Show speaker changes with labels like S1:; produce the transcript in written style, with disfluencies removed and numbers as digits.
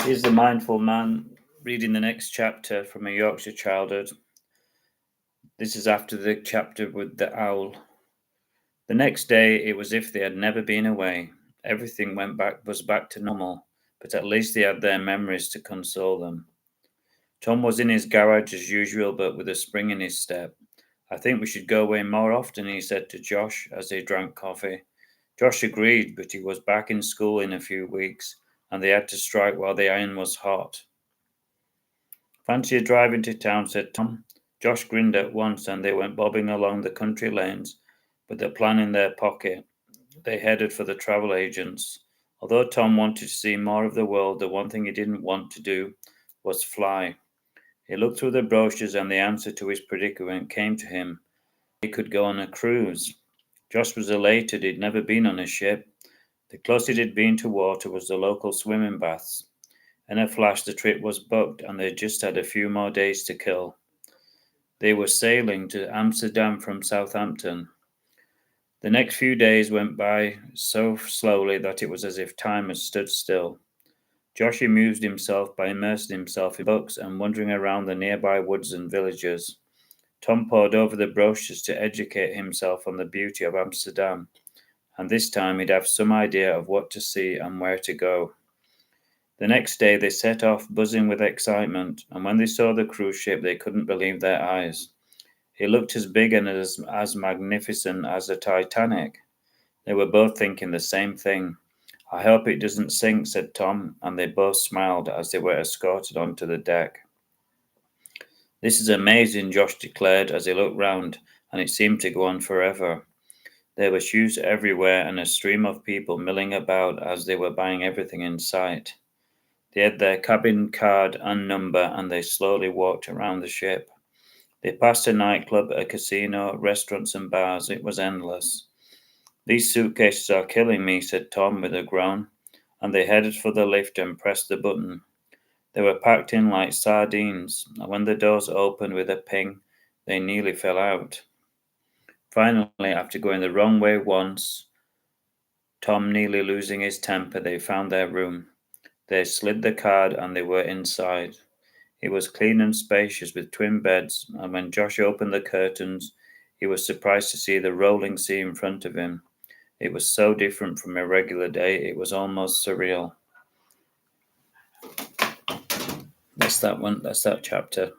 S1: Here's the mindful man reading the next chapter from a Yorkshire childhood. This is after the chapter with the owl. The next day, it was as if they had never been away. Everything was back to normal, but at least they had their memories to console them. Tom was in his garage as usual, but with a spring in his step. I think we should go away more often, he said to Josh as they drank coffee. Josh agreed, but he was back in school in a few weeks, and they had to strike while the iron was hot. Fancy a drive into town, said Tom. Josh grinned at once, and they went bobbing along the country lanes, with the plan in their pocket. They headed for the travel agents. Although Tom wanted to see more of the world, the one thing he didn't want to do was fly. He looked through the brochures, and the answer to his predicament came to him. He could go on a cruise. Josh was elated. He'd never been on a ship. The closest he'd been to water was the local swimming baths. In a flash, the trip was booked, and they just had a few more days to kill. They were sailing to Amsterdam from Southampton. The next few days went by so slowly that it was as if time had stood still. Josh amused himself by immersing himself in books and wandering around the nearby woods and villages. Tom pored over the brochures to educate himself on the beauty of Amsterdam, and this time he'd have some idea of what to see and where to go. The next day they set off, buzzing with excitement, and when they saw the cruise ship they couldn't believe their eyes. It looked as big and as magnificent as the Titanic. They were both thinking the same thing. I hope it doesn't sink, said Tom, and they both smiled as they were escorted onto the deck. This is amazing, Josh declared as he looked round, and it seemed to go on forever. There were shoes everywhere and a stream of people milling about as they were buying everything in sight. They had their cabin card and number, and they slowly walked around the ship. They passed a nightclub, a casino, restaurants and bars. It was endless. These suitcases are killing me, said Tom with a groan, and they headed for the lift and pressed the button. They were packed in like sardines, and when the doors opened with a ping, they nearly fell out. Finally, after going the wrong way once, Tom nearly losing his temper, they found their room. They slid the card and they were inside. It was clean and spacious with twin beds, and when Josh opened the curtains, he was surprised to see the rolling sea in front of him. It was so different from a regular day, it was almost surreal. That's that one. That's that chapter.